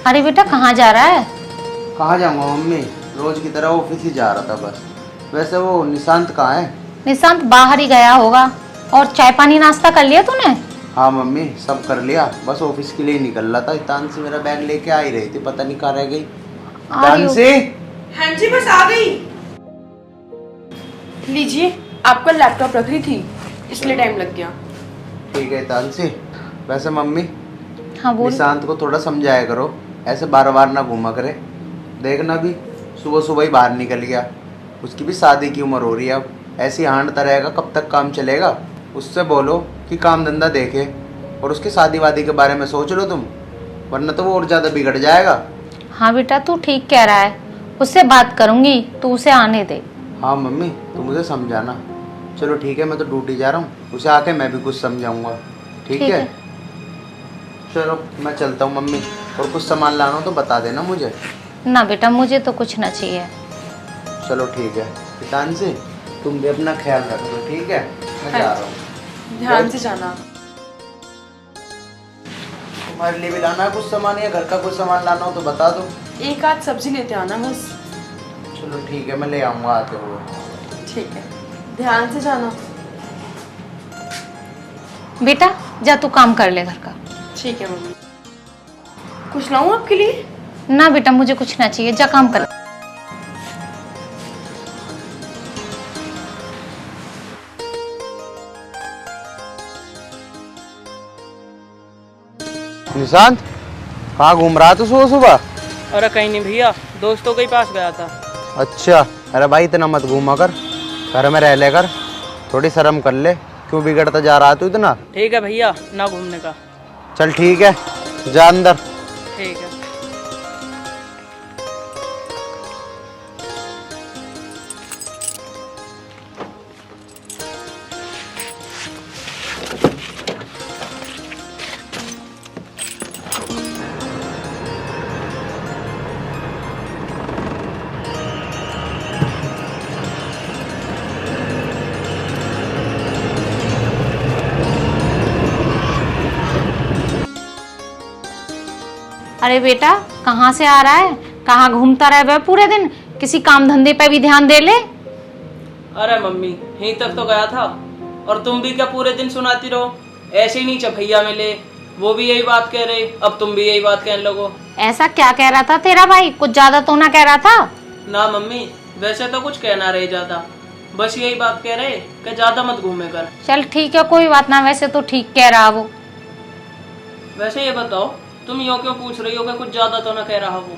अरे बेटा कहाँ जा रहा है? कहाँ जाऊँगा मम्मी, रोज की तरह ऑफिस ही जा रहा था बस। वैसे वो निशांत कहाँ है? निशांत बाहर ही गया होगा। और चाय पानी नाश्ता कर लिया तूने? हाँ मम्मी, सब कर लिया, बस ऑफिस के लिए ही निकल रहा था। तानसी मेरा बैग लेके आ ही रही थी, पता नहीं कहाँ रह गई। तानसी। हाँ जी बस आ गई। लीजिए, आपका लैपटॉप रख रही थी इसलिए टाइम लग गया। ठीक है तानसी। वैसे मम्मी, हाँ बोल। निशांत को थोड़ा समझाया करो, ऐसे बार बार ना घूमा करे। देखना भी सुबह सुबह ही बाहर निकल गया। उसकी भी शादी की उम्र हो रही है अब, ऐसी हांडता रहेगा कब तक काम चलेगा। उससे बोलो कि काम धंधा देखे और उसकी शादी वादी के बारे में सोच लो तुम, वरना तो वो और ज़्यादा बिगड़ जाएगा। हाँ बेटा तू ठीक कह रहा है, उससे बात करूंगी, तू उसे आने दे। हाँ मम्मी, तुम मुझे समझाना। चलो ठीक है, मैं तो ड्यूटी जा रहा हूँ, उसे आके मैं भी कुछ समझाऊंगा। ठीक है? चलो मैं चलता हूँ मम्मी, और कुछ सामान लाना हो तो बता देना मुझे। ना बेटा मुझे तो कुछ ना चाहिए। चलो ठीक है। तानसी, तुम भी अपना ख्याल रखो, ठीक है? मैं जा रहा हूँ। ध्यान से जाना। तुम्हारे लिए भी लाना है कुछ सामान, या घर का कुछ सामान लाना हो तो बता दो। एक आध सब्जी लेते आना बस। चलो ठीक है, मैं ले आऊँगा आते हुए। ठीक है, ध्यान से जाना। बेटा जा तू काम कर ले घर का। ठीक है मम्मी। कुछ लाऊं आपके लिए? ना बेटा मुझे कुछ ना चाहिए, जा काम कर। निशांत, कहाँ घूम रहा था सुबह सुबह? अरे कहीं नहीं भैया, दोस्तों के ही पास गया था। अच्छा। अरे भाई इतना मत घूमा कर, घर में रह लेकर थोड़ी शर्म कर ले। क्यों बिगड़ता जा रहा तू इतना? ठीक है भैया, ना घूमने का। चल ठीक है, जा अंदर। ठीक है। अरे बेटा कहाँ से आ रहा है, कहाँ घूमता रहे वह पूरे दिन? किसी काम धंधे पे भी ध्यान दे ले। अरे मम्मी, यहीं तक तो गया था, और तुम भी क्या पूरे दिन सुनाती रहो? ऐसे ही नहीं भैया मिले, वो भी यही बात कह रहे, अब तुम भी यही बात कहने लगो। ऐसा क्या कह रहा था तेरा भाई? कुछ ज्यादा तो ना कह रहा था? ना मम्मी, वैसे तो कुछ कहना रहे ज्यादा, बस यही बात कह रहे कि ज्यादा मत घूमे कर। चल ठीक है कोई बात ना, वैसे तो ठीक कह रहा वो। वैसे ये बताओ, तुम यूँ क्यों पूछ रही हो कि कुछ ज्यादा तो ना कह रहा वो?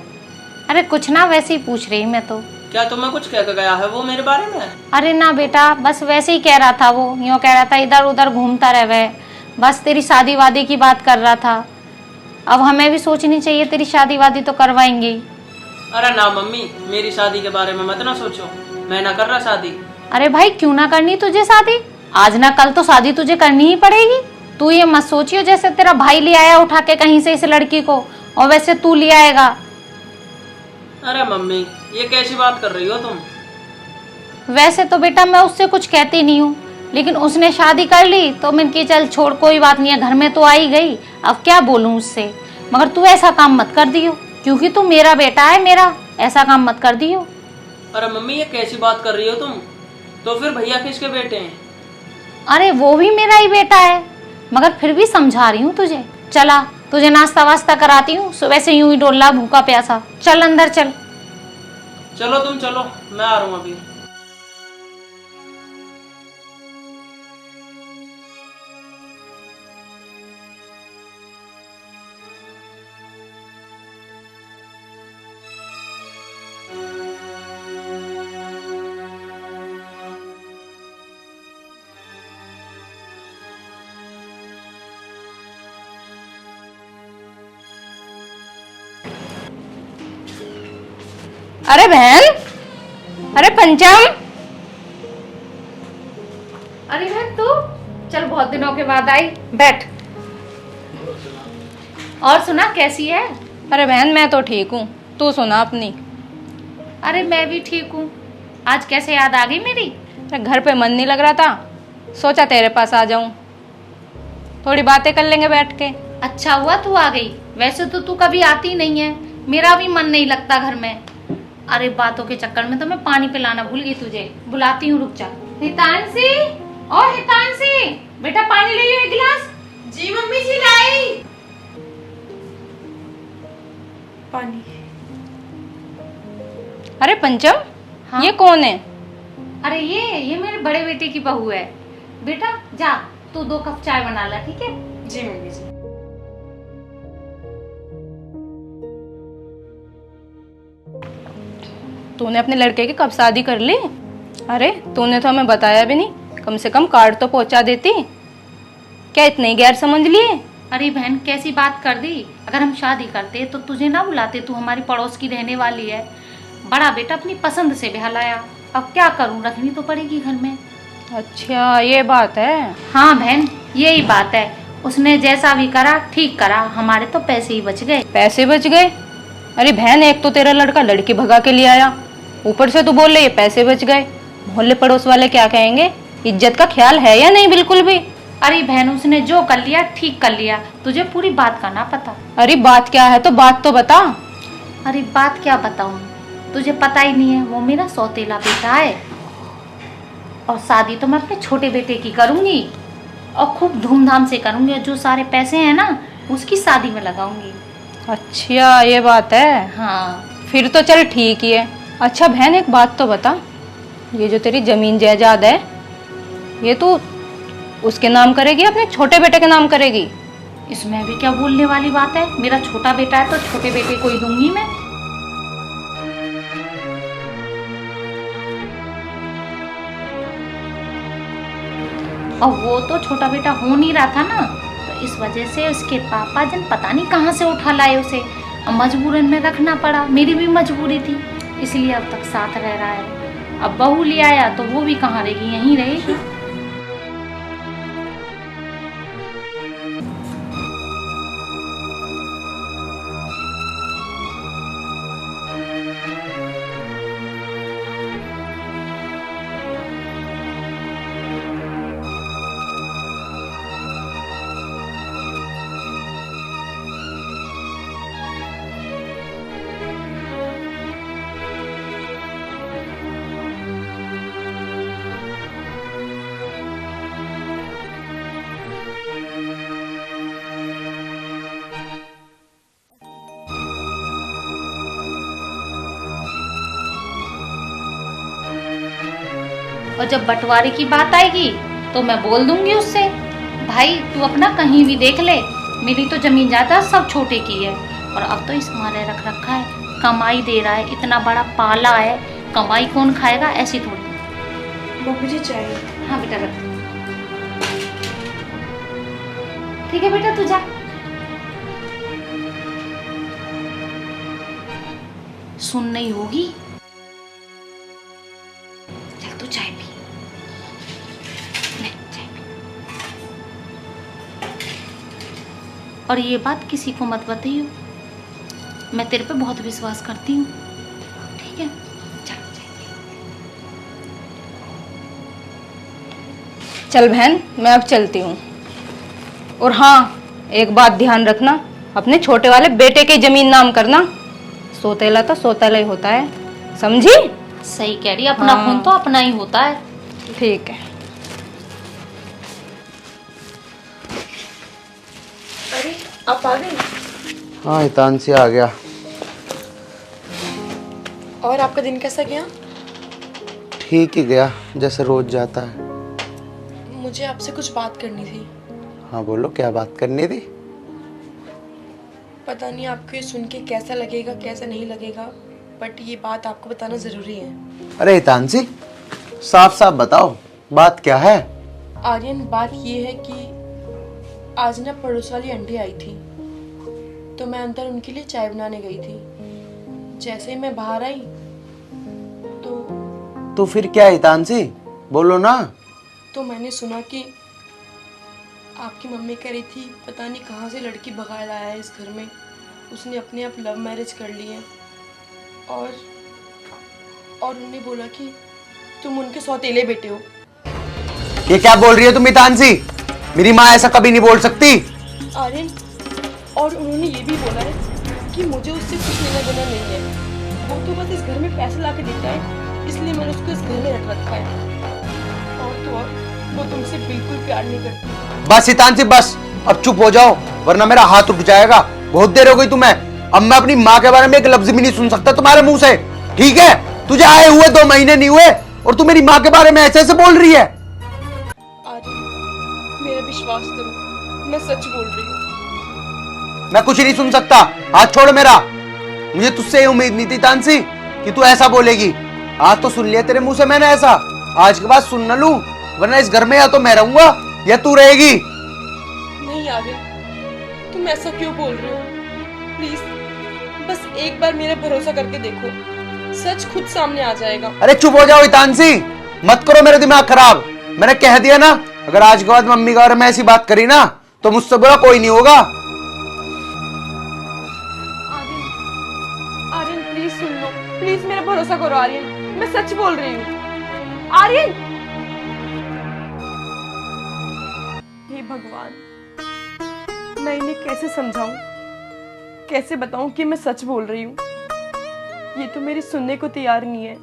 अरे कुछ ना, वैसे ही पूछ रही मैं तो। क्या तुम्हें कुछ कह के गया है वो मेरे बारे में? अरे ना बेटा, बस वैसे ही कह रहा था वो, यूँ कह रहा था इधर उधर घूमता रहे वह, बस तेरी शादी वादी की बात कर रहा था। अब हमें भी सोचनी चाहिए, तेरी शादी वादी तो करवाएंगे ही। अरे ना मम्मी, मेरी शादी के बारे में मत ना सोचो, मैं ना कर रहा शादी। अरे भाई क्यों ना करनी तुझे शादी? आज ना कल तो शादी तुझे करनी ही पड़ेगी। तू ये मत सोचियो जैसे तेरा भाई ले आया उठा के कहीं से इस लड़की को, और वैसे तू ले आएगा। अरे मम्मी, ये कैसी बात कर रही हो तुम? वैसे तो बेटा मैं उससे कुछ कहती नहीं हूँ, लेकिन उसने शादी कर ली तो मैंने की चल छोड़ कोई बात नहीं है, घर में तो आई गई, अब क्या बोलूँ उससे। मगर तू ऐसा काम मत कर दियो, क्योंकि तू मेरा बेटा है, मेरा ऐसा काम मत कर दियो। अरे मम्मी, ये कैसी बात कर रही हो तुम? तो फिर भैया किसके बेटे हैं? अरे वो भी मेरा ही बेटा है, मगर फिर भी समझा रही हूँ तुझे। चला तुझे नाश्ता वास्ता कराती हूँ, सुबह से यूं ही डोला भूखा प्यासा। चल अंदर चल। चलो तुम चलो, मैं आ रहा हूँ अभी। अरे बहन, अरे पंचम, अरे बहन तू चल, बहुत दिनों के बाद आई, बैठ। और सुना कैसी है? अरे बहन मैं तो ठीक हूँ, तू सुना अपनी। अरे मैं भी ठीक हूँ। आज कैसे याद आ गई मेरी? घर पे मन नहीं लग रहा था, सोचा तेरे पास आ जाऊं, थोड़ी बातें कर लेंगे बैठ के। अच्छा हुआ तू आ गई, वैसे तो तू कभी आती नहीं है, मेरा भी मन नहीं लगता घर में। अरे बातों के चक्कर में तो मैं पानी पिलाना भूल गई तुझे। बुलाती हूँ, रुक जा। हितांशी, ओ हितांशी, बेटा पानी ले लियो एक गिलास। जी मम्मी जी लाई। पानी। अरे पंचम, हाँ? ये कौन है? अरे ये मेरे बड़े बेटे की बहू है। बेटा जा, तू 2 कप चाय बना ला, ठीक है? जी मम्मी जी। तूने अपने लड़के की कब शादी कर ली? अरे तूने तो हमें बताया भी नहीं, कम से कम कार्ड तो पहुंचा देती। क्या इतने ही गैर समझ लिए? अरे बहन, कैसी बात कर दी। अगर हम शादी करते तो तुझे ना बुलाते, तू हमारी पड़ोस की रहने वाली है। बड़ा बेटा अपनी पसंद से ब्याह लाया, अब क्या करूं, रखनी तो पड़ेगी घर में। अच्छा ये बात है। हाँ बहन, यही बात है। उसने जैसा भी करा ठीक करा, हमारे तो पैसे ही बच गए। पैसे बच गए? अरे बहन, एक तो तेरा लड़का लड़की भगा के ले आया, ऊपर से तू बोल रही है पैसे बच गए। मोहल्ले पड़ोस वाले क्या कहेंगे? इज्जत का ख्याल है या नहीं बिल्कुल भी? अरे बहन, उसने जो कर लिया ठीक कर लिया, तुझे पूरी बात का ना पता। अरे बात क्या है, तो बात तो बता। अरे बात क्या बताऊं, तुझे पता ही नहीं है, वो मेरा सौतेला बेटा है। और शादी तो मैं अपने छोटे बेटे की करूंगी, और खूब धूमधाम से करूंगी, और जो सारे पैसे हैं ना उसकी शादी में लगाऊंगी। अच्छा ये बात है। हाँ। फिर तो चल ठीक ही है। अच्छा बहन, एक बात तो बता, ये जो तेरी जमीन जायदाद है, ये तू उसके नाम करेगी अपने छोटे बेटे के नाम करेगी? इसमें भी क्या बोलने वाली बात है, मेरा छोटा बेटा है तो छोटे बेटे को ही दूंगी मैं। और वो तो छोटा बेटा हो नहीं रहा था ना, तो इस वजह से उसके पापा जन पता नहीं कहाँ से उठा लाए उसे, और मजबूरन में रखना पड़ा। मेरी भी मजबूरी थी, इसलिए अब तक साथ रह रहा है। अब बहू ले आया तो वो भी कहाँ रहेगी, यहीं रहेगी। और जब बंटवारे की बात आएगी तो मैं बोल दूंगी उससे, भाई तू अपना कहीं भी देख ले, मेरी तो जमीन जायदाद सब छोटे की है। और अब तो इस मारे रख रखा है, कमाई दे रहा है, इतना बड़ा पाला है, कमाई कौन खाएगा, ऐसी थोड़ी। मम्मी जी चाहिए। हाँ बेटा रख। ठीक है बेटा, तू जा। सुन नहीं होगी, चल तू चाय पी। ले चाय पी। और ये बात किसी को मत बताइयो, मैं तेरे पे बहुत विश्वास करती हूँ, ठीक है? चल चाय पी। चल बहन, मैं अब चलती हूँ। और हाँ, एक बात ध्यान रखना, अपने छोटे वाले बेटे की जमीन नाम करना। सोतेला तो सोतेला ही होता है, समझी? सही कह रही, अपना हाँ। खून तो अपना ही होता है। ठीक है। अरे आप आ गए? हाँ, हितांशी आ गया। और आपका दिन कैसा गया? ठीक ही गया, जैसे रोज जाता है। मुझे आपसे कुछ बात करनी थी। हाँ बोलो, क्या बात करनी थी? पता नहीं आपको ये सुन के कैसा लगेगा कैसा नहीं लगेगा, बट ये बात आपको बताना ज़रूरी है। अरे हितांशी, साफ साफ बताओ, बात क्या है? आर्यन, बात ये है कि आज ना पड़ोस वाली आंटी आई थी, तो मैं अंदर उनके लिए चाय बनाने गई थी। जैसे ही मैं बाहर आई तो फिर क्या हितांशी, बोलो ना। तो मैंने सुना कि आपकी मम्मी कह रही थी पता नहीं कहाँ से लड़की भगा लाया है इस घर में, उसने अपने आप लव मैरिज कर ली है, और उन्होंने बोला कि तुम उनके सौतेले बेटे हो। ये क्या बोल रही है तुम हितांशी? मेरी माँ ऐसा कभी नहीं बोल सकती। आर्यन, और उन्होंने ये भी बोला है कि मुझे उससे कुछ लेना देना नहीं है, वो तो बस इस घर में पैसे ला के देता है, इसलिए मैंने उसको इस घर में रख रखा है। और तो और वो तुमसे बिल्कुल प्यार नहीं करती। बस हितांशी बस, अब चुप हो जाओ वरना मेरा हाथ उठ जाएगा। बहुत देर हो गई तुम्हें, अब मैं अपनी माँ के बारे में एक लफ्ज भी नहीं सुन सकता तुम्हारे मुंह से, ठीक है? तुझे आए हुए 2 महीने नहीं हुए और तू मेरी माँ के बारे में ऐसे ऐसे बोल रही है। आर्यन, मेरा विश्वास करो, मैं सच बोल रही हूँ। मैं कुछ नहीं सुन सकता, हाथ छोड़ मेरा। मुझे तुझसे ये उम्मीद नहीं थी तानसी कि तू ऐसा बोलेगी। आज तो सुन लिया तेरे मुंह से मैंने ऐसा, आज के बाद सुन न लूं, वरना इस घर में या तो मैं रहूंगा या तू रहेगी। नहीं आर्यन, तुम ऐसा क्यों बोल रहे हो? प्लीज बस एक बार मेरा भरोसा करके देखो, सच खुद सामने आ जाएगा। अरे चुप हो जाओ हितांशी, मत करो मेरा दिमाग खराब। मैंने कह दिया ना, अगर आज के बाद मम्मी के बारे में ऐसी बात करी ना तो मुझसे बुरा कोई नहीं होगा। आर्यन, आर्यन प्लीज सुन लो, प्लीज मेरा भरोसा करो आर्यन, मैं सच बोल रही हूँ। आर्यन, हे भगवान, मैं इन्हें कैसे समझाऊं, कैसे बताऊं कि मैं सच बोल रही हूँ? ये तो मेरी सुनने को तैयार नहीं है।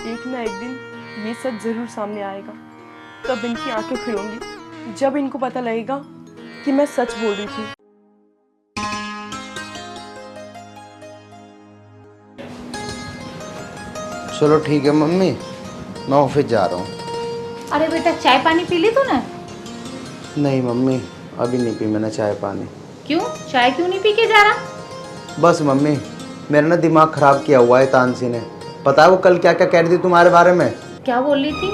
एक ना एक दिन ये सच जरूर सामने आएगा, तब इनकी आंखें खुलेंगी, जब इनको पता लगेगा कि मैं सच बोल रही थी। चलो ठीक है मम्मी, मैं ऑफिस जा रहा हूँ। अरे बेटा, चाय पानी पी ली तूने? नहीं मम्मी, अभी नहीं पी मैंने चाय पानी। क्यों, चाय क्यों नहीं पी के जा रहा? बस मम्मी, मेरा ना दिमाग खराब किया हुआ है तानसी ने। पता है वो कल क्या क्या कह रही थी तुम्हारे बारे में? क्या बोल रही थी?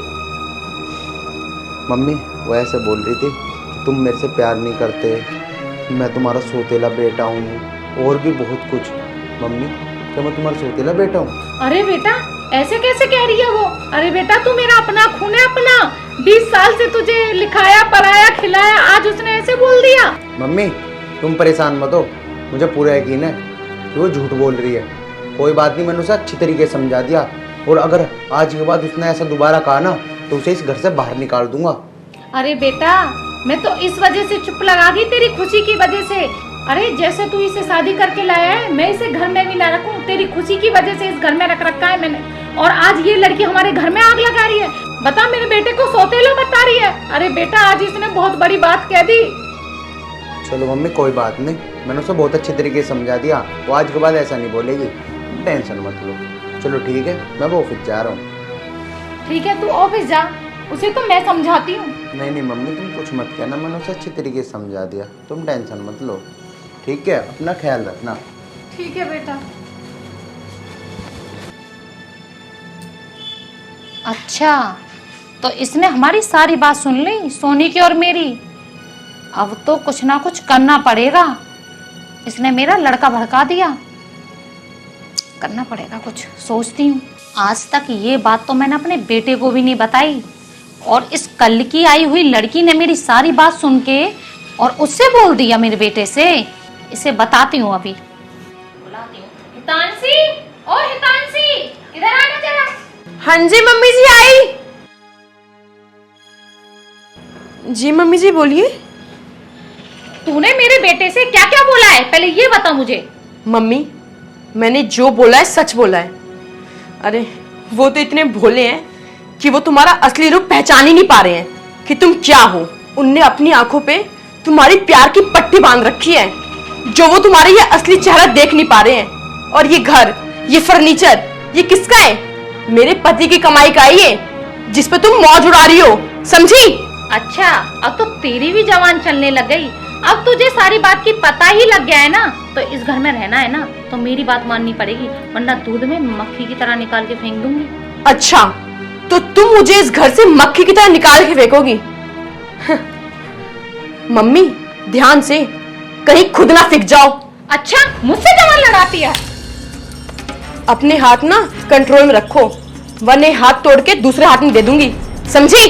मम्मी वो ऐसे बोल रही थी कि तुम मेरे से प्यार नहीं करते, मैं तुम्हारा सौतेला बेटा हूँ, और भी बहुत कुछ। मम्मी क्या मैं तुम्हारा सौतेला बेटा हूँ? अरे बेटा, ऐसे कैसे कह रही है वो? अरे बेटा, तू मेरा अपना खून है, अपना 20 साल से तुझे लिखाया पढ़ाया खिलाया, आज उसने ऐसे बोल दिया? मम्मी तुम परेशान मत हो, मुझे पूरा यकीन है कि वो झूठ बोल रही है। कोई बात नहीं, मैंने उसे अच्छी तरीके से समझा दिया, और अगर आज के बाद उसने ऐसा दोबारा कहा ना तो उसे इस घर से बाहर निकाल दूंगा। अरे बेटा, मैं तो इस वजह से चुप लगा गई, तेरी खुशी की वजह से। अरे जैसे तू इसे शादी करके लाया है, मैं इसे घर में भी ना रखूं, तेरी खुशी की वजह से इस घर में रख रखा है मैंने, और आज ये लड़की हमारे घर में आग लगा रही है। बता, मेरे बेटे को सौतेला बता रही है। अरे बेटा, आज इसने बहुत बड़ी बात कह दी। चलो मम्मी कोई बात नहीं, मैंने उसे बहुत अच्छे तरीके से समझा दिया, वो आज के बाद ऐसा नहीं बोलेगी, टेंशन मत लो। चलो ठीक है, मैं वो ऑफिस जा रहा हूँ। ठीक है, तू ऑफिस जा, उसे तो मैं समझाती हूँ। नहीं नहीं मम्मी तुम कुछ मत कहना, मैंने उसे अच्छे तरीके से समझा दिया, तुम टेंशन मत लो, ठीक है? अपना ख्याल रखना। ठीक है बेटा। अच्छा, तो इसने हमारी सारी बात सुन ली, सोनी की और मेरी। अब तो कुछ ना कुछ करना पड़ेगा, इसने मेरा लड़का भड़का दिया, करना पड़ेगा कुछ, सोचती हूँ। आज तक ये बात तो मैंने अपने बेटे को भी नहीं बताई, और इस कल की आई हुई लड़की ने मेरी सारी बात सुन के और उससे बोल दिया मेरे बेटे से। इसे बताती हूँ अभी, बुलाती हूँ। हितांशी, ओ हितांशी, इधर आना जरा। हाँ जी मम्मी जी, आई। जी मम्मी जी बोलिए। तूने मेरे बेटे से क्या क्या बोला है, पहले ये बता मुझे। मम्मी, मैंने जो बोला है सच बोला है। अरे वो तो इतने भोले हैं कि वो तुम्हारा असली रूप पहचान ही नहीं पा रहे हैं कि तुम क्या हो। उनने अपनी आंखों पे तुम्हारी प्यार की पट्टी बांध रखी है, जो वो तुम्हारे ये असली चेहरा देख नहीं पा रहे हैं। और ये घर, ये फर्नीचर, ये किसका है? मेरे पति की कमाई का है ये, जिस पे तुम मौज उड़ा रही हो, समझी? अच्छा, अब तो तेरी भी जवान चलने लग गई। अब तुझे सारी बात की पता ही लग गया है ना, तो इस घर में रहना है ना तो मेरी बात माननी पड़ेगी, वरना दूध में मक्खी की तरह निकाल के फेंक दूंगी। अच्छा, तो तुम मुझे इस घर से मक्खी की तरह निकाल के फेंकोगी? मम्मी ध्यान से, कहीं खुद ना फिक जाओ। अच्छा, मुझसे जवान लड़ाती है? अपने हाथ ना कंट्रोल में रखो, वरना हाथ तोड़ के दूसरे हाथ में दे दूंगी, समझी?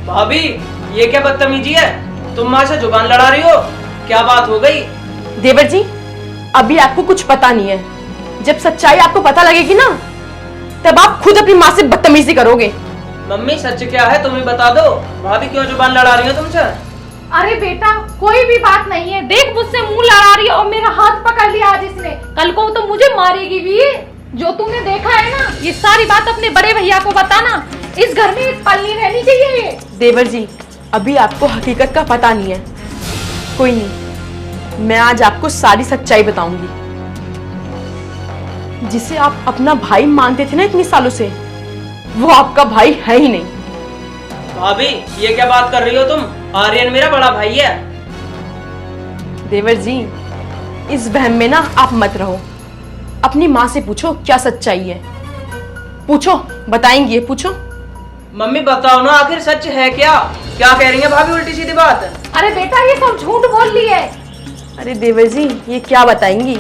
भाभी, ये क्या बदतमीजी है? तुम माँ से जुबान लड़ा रही हो, क्या बात हो गई? देवर जी, अभी आपको कुछ पता नहीं है, जब सच्चाई आपको पता लगेगी ना तब आप खुद अपनी माँ से बदतमीजी करोगे। मम्मी सच क्या है तुम्हें बता दो, भाभी क्यों जुबान लड़ा रही हो तुमसे? अरे बेटा कोई भी बात नहीं है, देख मुझसे मुंह लड़ा रही है और मेरा हाथ पकड़ लिया आज इसने, कल को तो मुझे मारेगी भी। जो तुमने देखा है ना, ये सारी बात अपने बड़े भैया को बताना, इस घर में एक पल नहीं रहनी चाहिए ये। देवर जी, अभी आपको हकीकत का पता नहीं है। कोई नहीं, मैं आज आपको सारी सच्चाई बताऊंगी। जिसे आप अपना भाई मानते थे ना इतने सालों से, वो आपका भाई है ही नहीं। भाभी ये क्या बात कर रही हो तुम? आर्यन मेरा बड़ा भाई है। देवर जी, इस वहम में ना आप मत रहो। अपनी माँ से पूछो क्या सच्चाई है। पूछो, बताएंगी ये, पूछो। मम्मी बताओ ना, आखिर सच है क्या? क्या कह रही है भाभी उल्टी सीधी बात? अरे बेटा ये सब झूठ बोल रही है। अरे देवर जी, ये क्या बताएंगी?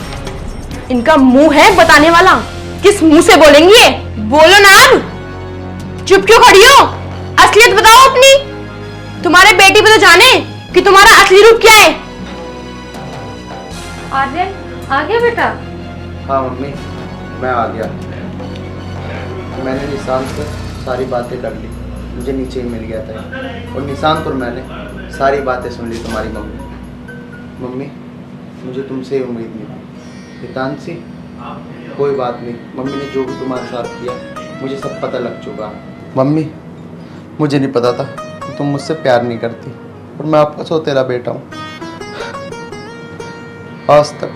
इनका मुंह है बताने वाला, किस मुंह से बोलेंगी ये? बोलो ना अब, चुप क्यों खड़ी हो? असलियत बताओ अपनी। तुम्हारे बेटी पे तो जाने कि तुम्हारा असली रूप क्या है। आर्यन आ गया बेटा? हाँ मम्मी, मैं आ गया। मैंने निशांत से सारी बातें कर ली, मुझे नीचे ही मिल गया था, और निशांत और मैंने सारी बातें सुन ली तुम्हारी मम्मी। मम्मी मुझे तुमसे ही उम्मीद नहीं थी। हितांशी कोई बात नहीं, मम्मी ने जो भी तुम्हारे साथ किया मुझे सब पता लग चुका। मम्मी मुझे नहीं पता था कि तुम मुझसे प्यार नहीं करती, और मैं आपका सौतेला बेटा हूँ। आज तक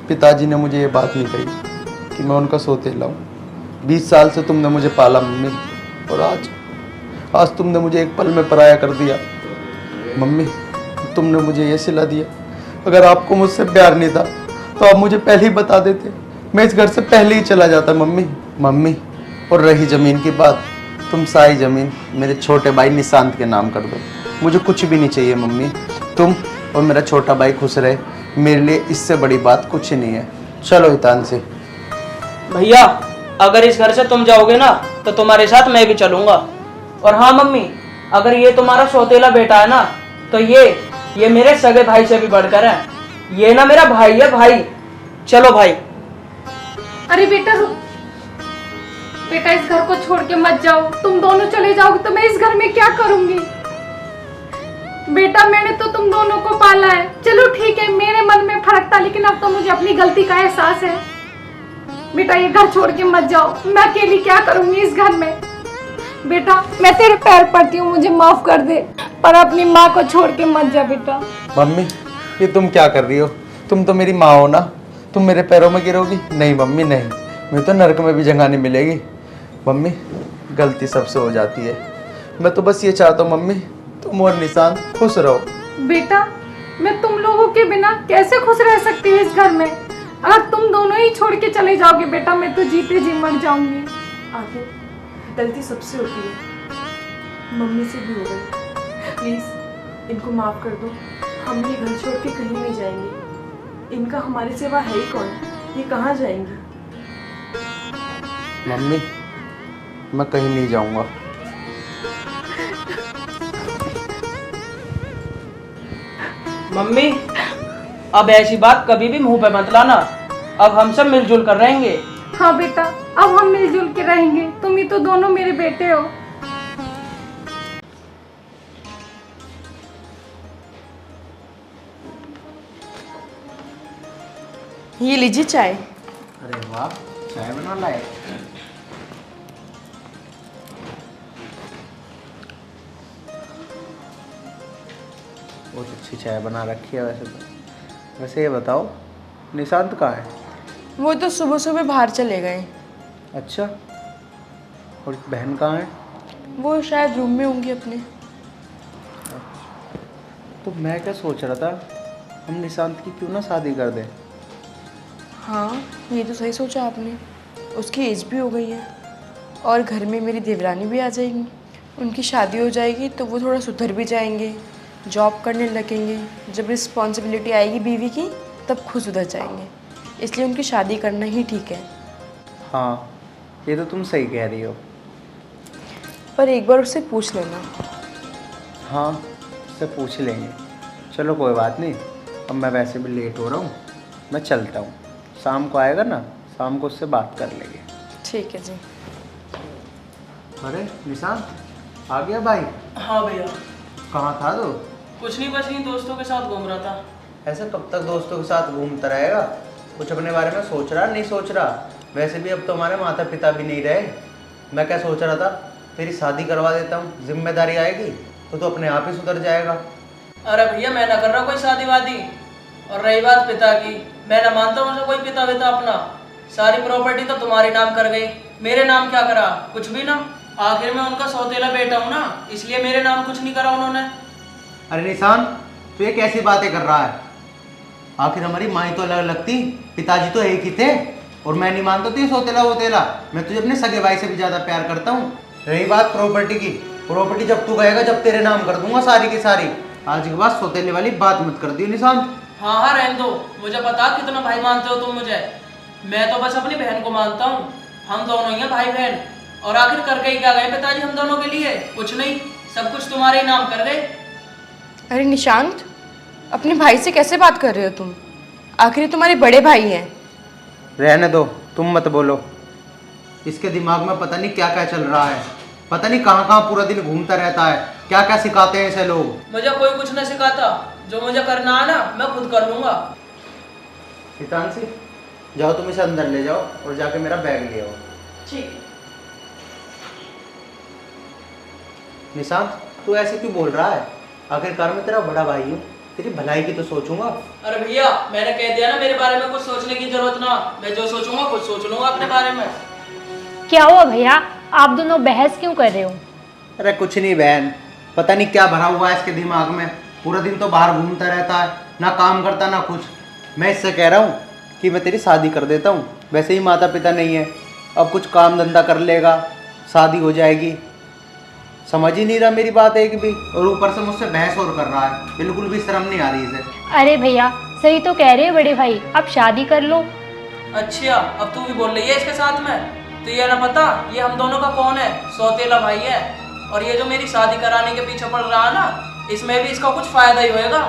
पिताजी ने मुझे ये बात नहीं कही कि मैं उनका सौतेला हूँ। 20 साल से तुमने मुझे पाला मम्मी, और आज तुमने मुझे एक पल में पराया कर दिया। मम्मी तुमने मुझे ये सिला दिया, अगर आपको मुझसे प्यार नहीं था तो आप मुझे पहले ही बता देते, मैं इस घर से पहले ही चला जाता। मम्मी और रही ज़मीन की बात, तुम सारी ज़मीन मेरे छोटे भाई निशांत के नाम कर दो, मुझे कुछ भी नहीं चाहिए मम्मी। तुम और मेरा छोटा भाई खुश रहे, मेरे लिए इससे बड़ी बात कुछ नहीं है। चलो हितांशी। भैया अगर इस घर से तुम जाओगे ना तो तुम्हारे साथ मैं भी चलूंगा। और हाँ मम्मी, अगर ये तुम्हारा सौतेला बेटा है ना, तो ये मेरे सगे भाई से भी बढ़कर है। ये ना मेरा भाई है, भाई। चलो भाई। अरे बेटा रुक, बेटा इस घर को छोड़ के मत जाओ। तुम दोनों चले जाओगे तो मैं इस घर में क्या करूंगी? बेटा मैंने तो तुम दोनों को पाला है, चलो ठीक है मेरे मन में फर्क था, लेकिन अब तो मुझे अपनी गलती का एहसास है। बेटा ये घर छोड़ के मत जाओ, मैं अकेली क्या करूंगी इस घर में। बेटा मैं तेरे पैर पड़ती हूँ, मुझे माफ कर दे, पर अपनी माँ को छोड़ के मत जा बेटा। मम्मी ये तुम क्या कर रही हो? तुम तो मेरी माँ हो ना, तुम मेरे पैरों में गिरोगी? नहीं मम्मी नहीं, मुझे तो नरक में भी जगह नहीं मिलेगी। मम्मी गलती सबसे हो जाती है, मैं तो बस ये चाहता हूँ मम्मी तुम और निशांत खुश रहो। बेटा मैं तुम लोगों के बिना कैसे खुश रह सकती हूँ इस घर में? अगर तुम दोनों ही छोड़ के चले जाओगे बेटा, मैं तो जीते जी मर जाऊंगी। आगे गलती सबसे होती है, मम्मी से भी हो गई। प्लीज इनको माफ कर दो, हम ये घर छोड़ के कहीं नहीं जाएंगे। इनका हमारे सिवा है ही कौन? ये कहाँ जाएंगी? मम्मी मैं कहीं नहीं जाऊंगा। मम्मी अब ऐसी बात कभी भी मुंह पे मत लाना, अब हम सब मिलजुल कर रहेंगे। हाँ बेटा अब हम मिलजुल के रहेंगे, तुम ही तो दोनों मेरे बेटे हो। ये लीजिए चाय। अरे वाह, चाय बना लाए। बहुत अच्छी चाय बना रखी है वैसे तो। वैसे ये बताओ निशांत कहाँ है? वो तो सुबह सुबह बाहर चले गए। अच्छा, और बहन कहाँ है? वो शायद रूम में होंगी अपने। तो मैं क्या सोच रहा था, हम निशांत की क्यों ना शादी कर दें। हाँ ये तो सही सोचा आपने, उसकी एज भी हो गई है और घर में मेरी देवरानी भी आ जाएगी, उनकी शादी हो जाएगी तो वो थोड़ा सुधर भी जाएंगे, जॉब करने लगेंगे। जब रिस्पॉन्सिबिलिटी आएगी बीवी की तब खुद सुधर जाएंगे, इसलिए उनकी शादी करना ही ठीक है। हाँ ये तो तुम सही कह रही हो। पर एक बार उससे पूछ लेना। हाँ उससे पूछ लेंगे। चलो कोई बात नहीं, अब मैं वैसे भी लेट हो रहा हूँ, मैं चलता हूँ। शाम को आएगा ना, शाम को उससे बात कर लेंगे। ठीक है जी। अरे निशांत आ गया भाई? हाँ भैया। कहाँ था तो? कुछ नहीं, बस यूं दोस्तों के साथ घूम रहा था। ऐसा कब तक दोस्तों के साथ घूमता रहेगा? कुछ अपने बारे में सोच रहा नहीं सोच रहा? वैसे भी अब तो हमारे माता पिता भी नहीं रहे। मैं क्या सोच रहा था, तेरी शादी करवा देता हूँ, जिम्मेदारी आएगी तो तू अपने आप ही सुधर जाएगा। अरे भैया मैं ना कर रहा कोई शादी वादी। और रही बात पिता की, मैं ना मानता हूँ उसे कोई पिता विता अपना। सारी प्रॉपर्टी तो तुम्हारे नाम कर गई, मेरे नाम क्या करा? कुछ भी ना। आखिर में उनका सौतेला बेटा हूँ ना, इसलिए मेरे नाम कुछ नहीं करा उन्होंने। अरे निशान, तू ये कैसी बातें कर रहा है? आखिर हमारी माँ तो अलग अलग थी, पिताजी तो एक ही थे। और मैं नहीं मानता तू सौतेला वोतेला, मैं तुझे अपने सगे भाई से भी ज्यादा प्यार करता हूँ। रही बात प्रॉपर्टी की, प्रॉपर्टी जब तू कहेगा जब तेरे नाम कर दूंगा सारी की सारी। आज के बाद सौतेले वाली बात मत कर दियो निशान। हाँ हाँ रहने दो, मुझे पता कितना भाई मानते हो तुम मुझे। मैं तो बस अपनी बहन को मानता हूँ, हम दोनों ही हैं भाई बहन। और आखिर करके ही क्या गए पिताजी हम दोनों के लिए? कुछ नहीं, सब कुछ तुम्हारे ही नाम कर गए। अरे निशांत, अपने भाई से कैसे बात कर रहे हो तुम? आखिर ये तुम्हारे बड़े भाई हैं। रहने दो, तुम मत बोलो। इसके दिमाग में पता नहीं क्या क्या चल रहा है, पता नहीं कहाँ कहाँ पूरा दिन घूमता रहता है। क्या क्या सिखाते हैं इसे लोग। मुझे कोई कुछ नहीं सिखाता, जो मुझे करना है ना मैं खुद कर लूंगा। हितांशी, जाओ तुम इसे अंदर ले जाओ और जाके मेरा बैग ले आओ। ठीक। निशांत, तू ऐसे क्यों बोल रहा है? आखिरकार मैं तेरा बड़ा भाई हूँ, तेरी भलाई की तो सोचूंगा। अरे भैया मैंने कह दिया ना, मेरे बारे में कुछ सोचने की जरूरत ना। मैं जो सोचूंगा खुद सोच लूंगा अपने बारे में। क्या हुआ भैया, आप दोनों बहस क्यों कर रहे हो? अरे कुछ नहीं बहन, पता नहीं क्या भरा हुआ है इसके दिमाग में। पूरा दिन तो बाहर घूमता रहता है, ना काम करता ना कुछ। मैं इससे कह रहा हूँ कि मैं तेरी शादी कर देता हूँ। वैसे ही माता पिता नहीं है, अब कुछ काम धंधा कर लेगा, शादी हो जाएगी। समझ ही नहीं रहा मेरी बात एक भी, और ऊपर से मुझसे बहस और कर रहा है। बिल्कुल भी शर्म नहीं आ रही इसे। अरे भैया सही तो कह रहे हो बड़े भाई, अब शादी कर लो। अच्छा अब तू भी बोल रही है इसके साथ में? तो ये ना पता ये हम दोनों का कौन है? सौतेला भाई है। और ये जो मेरी शादी कराने के पीछे पड़ रहा है ना, इसमें भी इसका कुछ फायदा ही होएगा।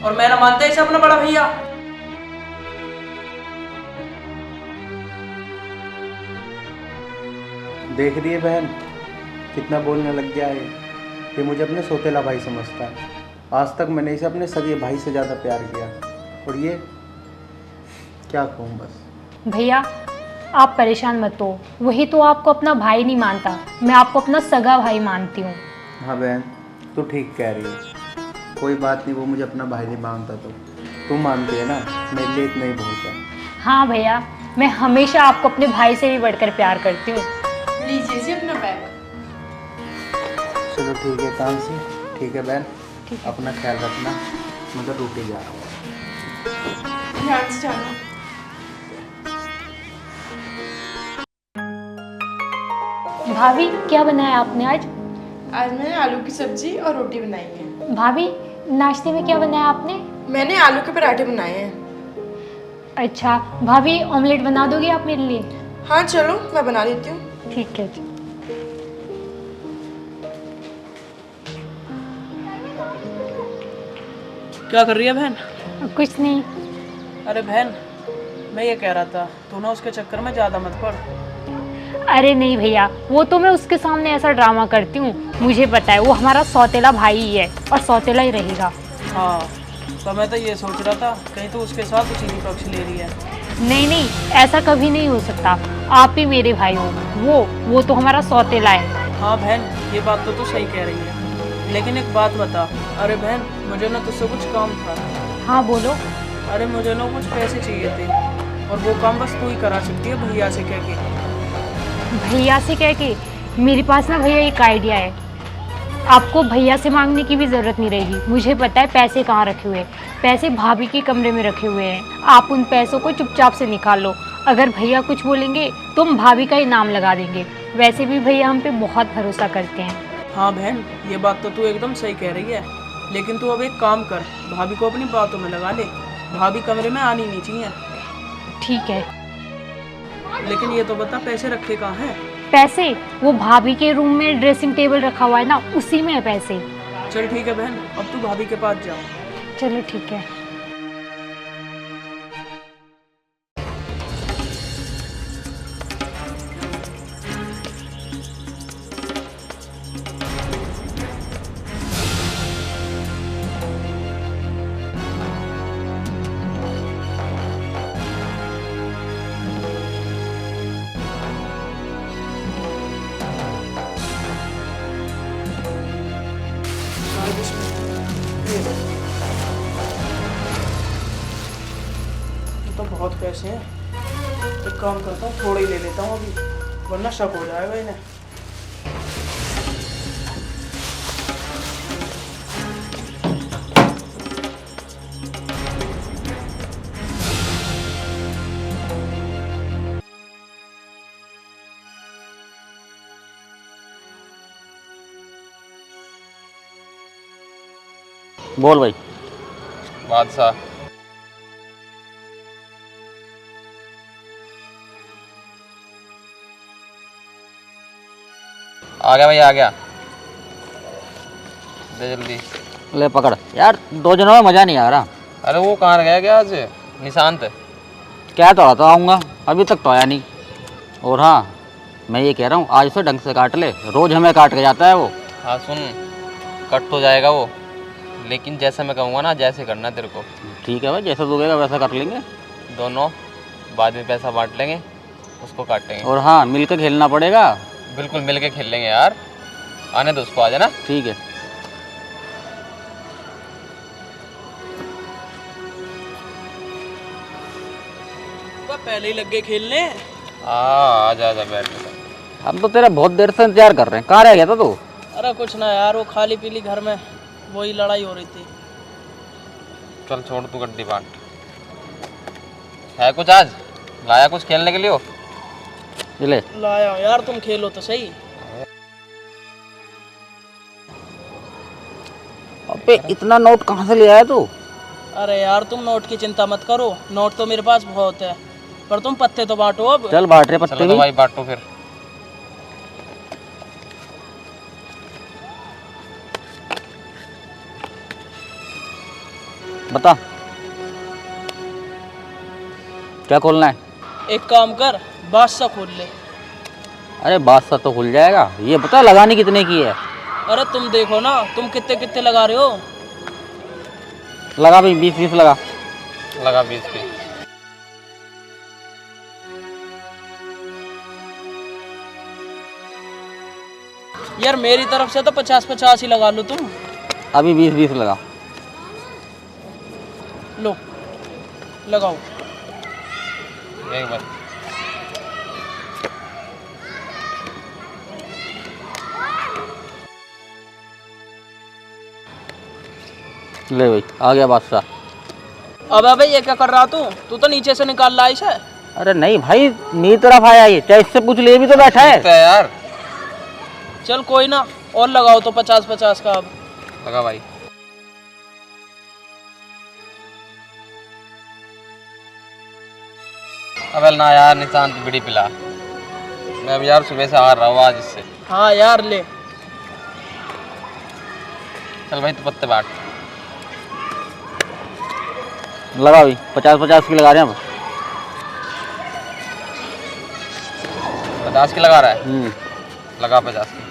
और मैं ना मानता इसे अपना बड़ा भैया। देख रही है बहन, कितना बोलने लग गया है। ये मुझे अपने सौतेला भाई समझता है। आज तक मैंने इसे अपने सगे भाई से ज़्यादा प्यार किया, और ये क्या कहूँ बस। भैया आप परेशान मत हो, वही तो आपको अपना भाई नहीं मानता, मैं आपको अपना सगा भाई मानती हूँ। हाँ बहन, तू ठीक कह रही है। कोई बात नहीं, वो मुझे अपना भाई नहीं मानता तो तू मानती है ना, मेरे लिए इतना ही बहुत है। हाँ भैया, मैं हमेशा आपको अपने भाई से भी बढ़कर प्यार करती हूँ। लीजिए जी अपना बैग। चलो ठीक है तानसी, ठीक है बहन, अपना ख्याल रखना। मैं तो ड्यूटी जा रहा हूँ। ध्यान से जाना। भाभी क्या बनाया आपने आज? आज मैंने आलू की सब्जी और रोटी बनाई है। भाभी नाश्ते में क्या बनाया आपने? मैंने आलू के पराठे बनाए हैं। अच्छा भाभी, ऑमलेट बना दोगे आप मेरे लिए? हाँ चलो मैं बना देती हूँ। ठीक है। क्या कर रही है बहन? कुछ नहीं। अरे बहन मैं ये कह रहा था, तू ना उसके चक्कर में ज्यादा मत पड़। अरे नहीं भैया, वो तो मैं उसके सामने ऐसा ड्रामा करती हूँ, मुझे पता है वो हमारा सौतेला भाई ही है और सौतेला ही रहेगा। हाँ तो मैं तो ये सोच रहा था कहीं तो उसके साथ उसी की पक्ष ले रही है। नहीं नहीं, ऐसा कभी नहीं हो सकता, आप ही मेरे भाई हो। वो तो हमारा सौतेला है। हाँ बहन ये बात तो तू सही कह रही है, लेकिन एक बात बता। अरे बहन मुझे ना तुझसे कुछ काम था। हाँ बोलो। अरे मुझे ना कुछ पैसे चाहिए थे, और वो काम बस तू ही करा सकती है भैया से कह के। भैया से कह के? मेरे पास ना भैया एक आइडिया है, आपको भैया से मांगने की भी ज़रूरत नहीं रहेगी। मुझे पता है पैसे कहाँ रखे हुए हैं। पैसे भाभी के कमरे में रखे हुए हैं, आप उन पैसों को चुपचाप से निकाल लो। अगर भैया कुछ बोलेंगे तो हम भाभी का ही नाम लगा देंगे। वैसे भी भैया हम पे बहुत भरोसा करते हैं। हाँ बहन ये बात तो तू एकदम सही कह रही है, लेकिन तू अब एक काम कर, भाभी को अपनी बातों में लगा ले। भाभी कमरे में आनी नहीं चाहिए। ठीक है। लेकिन ये तो बता पैसे रखे कहाँ हैं? पैसे वो भाभी के रूम में ड्रेसिंग टेबल रखा हुआ है ना, उसी में है पैसे। चल ठीक है बहन, अब तू भाभी के पास जा। चलो ठीक है। बहुत पैसे हैं, एक काम करता हूँ थोड़े ही ले लेता हूँ अभी, वरना शक हो जाएगा इन्हें। बोल भाई। बादशाह आ गया भाई, आ गया। दे जल्दी। ले पकड़ यार, 2 जनों में मज़ा नहीं आ रहा। अरे वो कहाँ गया क्या आज? निशांत क्या तो रहा था आऊँगा, अभी तक तो आया नहीं। और हाँ, मैं ये कह रहा हूँ आज उसे ढंग से काट ले, रोज़ हमें काट के जाता है वो। हाँ सुन, कट तो जाएगा वो, लेकिन जैसा मैं कहूँगा ना जैसे करना है तेरे को। ठीक है भाई, जैसा तू कहेगा वैसा कर लेंगे। दोनों बाद में पैसा बांट लेंगे, उसको काटेंगे। और हाँ, मिल के खेलना पड़ेगा। बिल्कुल मिल के खेल लेंगे यार, आने दो उसको, आ जाना। ठीक है। पहले ही लग गए खेलने। आ जा जा बैठ। हम तो तेरा बहुत देर से इंतजार कर रहे हैं, कहाँ रह गया था तू? अरे कुछ ना यार, वो खाली पीली घर में वही लड़ाई हो रही थी। चल छोड़ तू गड्डी बांट। है कुछ आज लाया कुछ खेलने के लिए हो? ये ले। लाया यार, तुम खेलो तो सही। अबे इतना नोट कहाँ से ले आया तू? अरे यार तुम नोट की चिंता मत करो, नोट तो मेरे पास बहुत है, पर तुम पत्ते तो बांटो अब। चल बांट रहे पत्ते चलो भी। तो भाई बांटो फिर। बता क्या खोलना है? एक काम कर, बादशाह खोल ले। अरे बादशाह तो खुल जाएगा, ये बता लगानी कितने की है? अरे तुम देखो ना, तुम कितने कितने लगा रहे हो। लगा भाई, 20-20 लगा। लगा 20 की। यार मेरी तरफ से तो 50-50 ही लगा लो तुम। अभी 20-20 लगा। लो लगाओ। एक बार ले भाई, आ गया बादशाह। अब भाई ये क्या कर रहा तू? तू तो नीचे से निकाल रहा है। अरे नहीं भाई, मेरी तरफ आया ये, चाहे इससे पूछ ले, भी तो बैठा है। है यार। चल कोई ना, और लगाओ तो 50-50 का। अब लगा भाई। अबे ना यार, निशांत बीड़ी पिला। मैं अब यार सुबह से आ रहा हूँ आज इससे। हाँ यार ले। चल भाई तू पत्ते बांट। लगा भाई, 50-50 की लगा रहे हैं अब। 50 की लगा रहा है? लगा 50 की।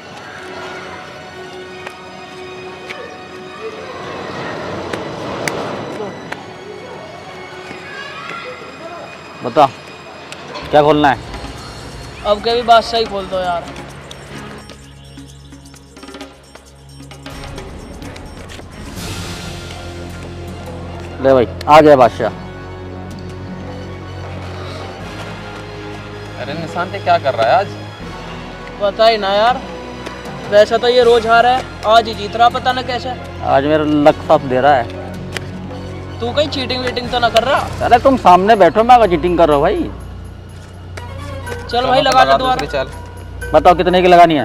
बता क्या खोलना है? अब के भी बादशाह ही खोल दो यार। ले भाई, आ गया बादशाह। अरे निशांत ये क्या कर रहा है आज? पता ही ना यार, वैसा तो ये रोज हारा है, आज ही जीत रहा, पता ना कैसे। आज मेरा लक साथ दे रहा है। तू कहीं चीटिंग वीटिंग तो ना कर रहा? अरे तुम सामने बैठो, मैं चीटिंग कर रहा हूँ भाई। चल भाई लगा ले दोबारा। चल बताओ कितने की लगानी है?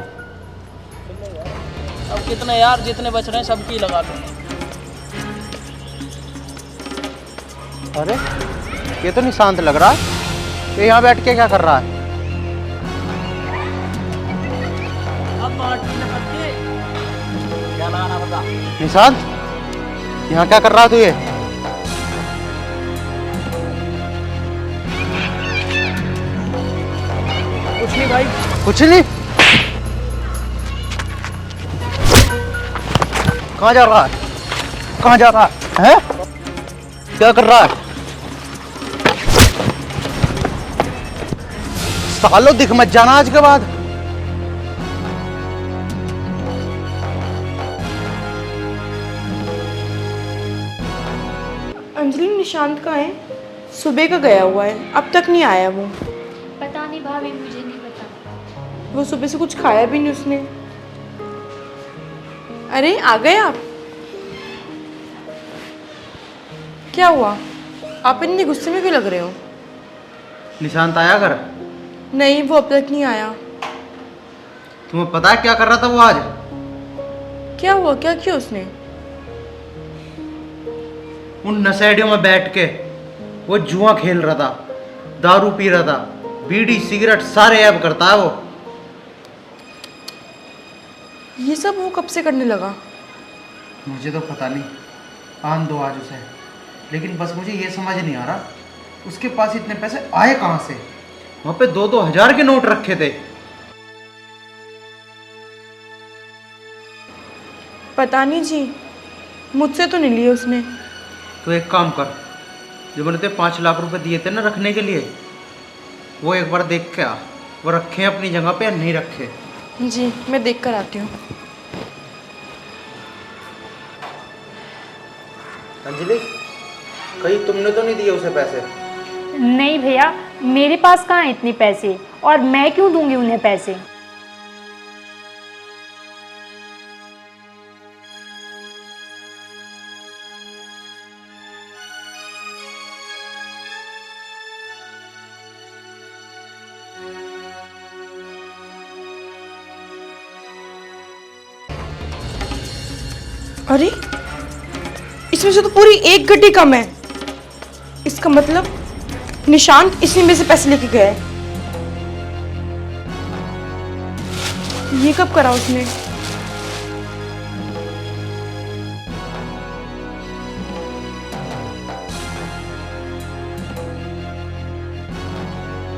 अब कितने यार, जितने बच रहे हैं सबकी लगा लो। अरे ये तो निशांत लग रहा है, ये यहाँ बैठ के क्या कर रहा है? अब बांट ले पत्ते। क्या लगाना बता। निशांत यहाँ क्या कर रहा है तू? ये कुछ नहीं भाई। कुछ नहीं। कहाँ जा रहा है? कहाँ जा रहा है? हैं? क्या कर रहा है? सालों दिख मत जाना आज के बाद। अंजलि निशांत कहाँ है? सुबह का गया हुआ है, अब तक नहीं आया वो। पता नहीं भाभी, मुझे नहीं पता। वो सुबह से कुछ खाया भी नहीं उसने। अरे आ गए आप? क्या हुआ, आप इतने गुस्से में क्यों लग रहे हो? निशांत आया घर? नहीं, वो अब तक नहीं आया। तुम्हें पता है क्या कर रहा था वो आज? क्या हुआ, क्या किया उसने? उन नशेड़ियों में बैठ के वो जुआ खेल रहा था, दारू पी रहा था, बीड़ी सिगरेट सारे ऐब करता है वो। ये सब वो कब से करने लगा? मुझे तो पता नहीं, आन दो आज उसे। लेकिन बस मुझे ये समझ नहीं आ रहा उसके पास इतने पैसे आए कहाँ से। वहाँ पे 2-2 हजार के नोट रखे थे। पता नहीं जी, मुझसे तो नहीं लिए उसने। तो एक काम कर, जो मैंने ते 5 लाख रुपए दिए थे ना रखने के लिए, वो एक बार देख के आ, वो रखे हैं अपनी जगह पे या नहीं रखे। जी, मैं देख कर आती हूँ। अंजलि, कहीं तुमने तो नहीं दिए उसे पैसे? नहीं भैया, मेरे पास कहाँ हैं इतने पैसे, और मैं क्यों दूंगी उन्हें पैसे। अरे, इसमें से तो पूरी एक गड्डी कम है। इसका मतलब निशांत इसी में से पैसे लेके गया है। ये कब करा उसने?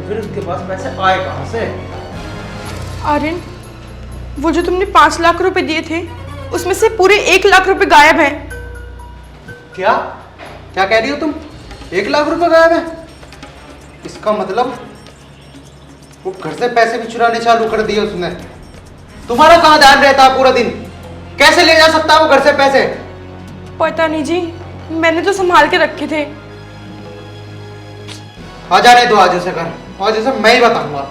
फिर उसके पास पैसे आए कहाँ से? आर्यन, वो जो तुमने 5 लाख रुपए दिए थे, उसमें से पूरे 1 लाख रुपए गायब हैं। क्या क्या कह रही हो तुम? 1 लाख रुपए गायब है? इसका मतलब वो घर से पैसे भी चुराने चालू कर दिए उसने। तुम्हारा कहाँ ध्यान रहता है पूरा दिन? कैसे ले जा सकता है वो घर से पैसे? पता नहीं जी, मैंने तो संभाल के रखे थे। आ जाने दो आज उसे घर, आज उसे मैं ही बताऊंगा।